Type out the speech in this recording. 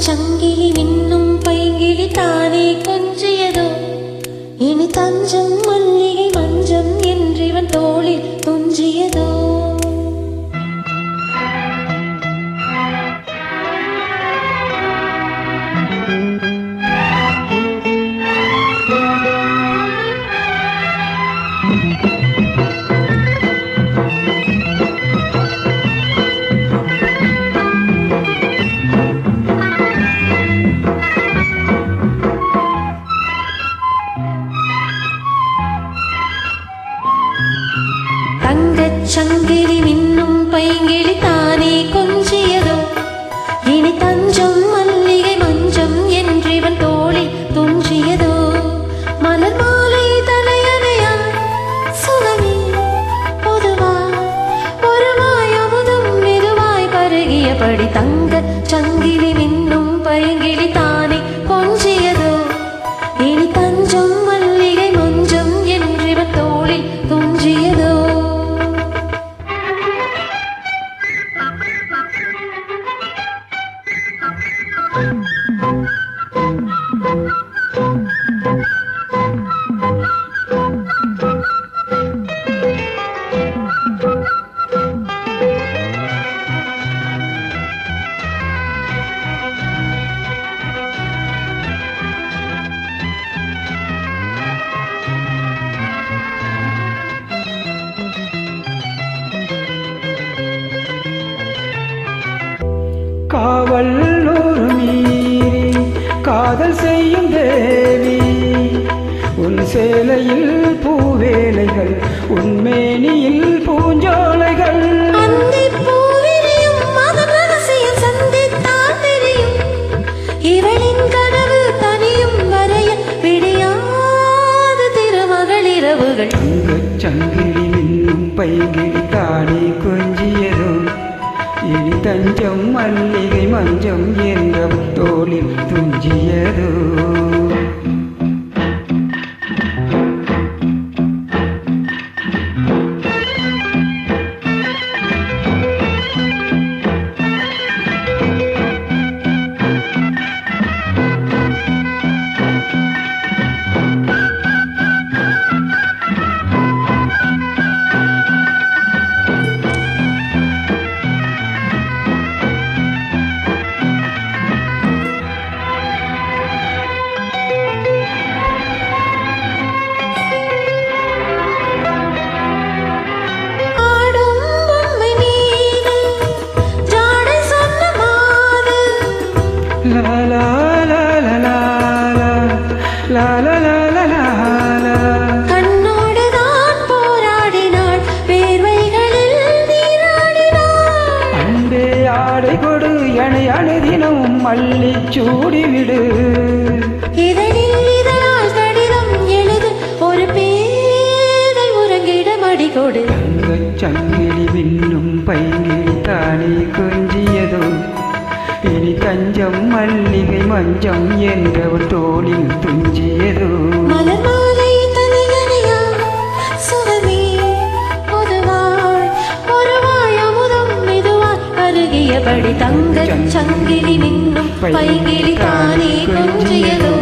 சங்கிலி மின்னும் பைங்கிலி தானே கொஞ்சியதோ இனி தஞ்சம் மல்லிகை மஞ்சம் என்றிவன் தோளில் துஞ்சியதோ சங்கிலி மின்னும் பைங்கிலி தானே கொஞ்சியதோ இனி தஞ்சம் மல்லிகை மஞ்சம் என்றிவன் தோளில் துஞ்சியதோ மலர் மாலை தலையணையா சுகமே பொதுவாய் ஒருவாய் அமுதம் மெதுவாய் பருகியபடி தங்க சங்கிலி மின்னும் பைங்கிலி தானே கொஞ்சியதோ இனி தஞ்சம் மல்லிகை மஞ்சம் என்றிவன் தோளில் துஞ்சியதோ காவல் நூறு மீறி காதல் செய்யும் தேவி உன் சேலையில் பூவேலைகள் உன் மேனியில் பூஞ்சோலைகள் இவளின் கனவு தனியும் வரைய விடியாது திருமகளிரவுகள் சங்கிலி மின்னும் பைங்கிலி தானே கொஞ்சியதோ இனி தஞ்சம் மல்லிகை மஞ்சம் என்ற தோளில் துஞ்சியதோ la la la la la la la la la la la கண்ணோடு தான் போராடினாள் வேர்வைகளில் நீராடினாள் அன்பே ஆடை கொடு எனை அணுதினமும் மல்லி சூடிவிடு இதழில் இதழால் கடிதம் எழுது ஒரு பேதை உறங்கிட மடி கொடு சங்கிலி மின்னும் பைங்கிலி தானே கொஞ்சியதோ இனி தஞ்சம் மல்லிகை மஞ்சம் என்றவர் தோளில் துஞ்சியதோ மலர் மாலை தலையணையா சுகமே பொதுவாய் ஒருவாய் அமுதம் மெதுவாய் அருகியபடி தங்க சங்கிலி மின்னும் பைங்கிலி தானே கொஞ்சியதோ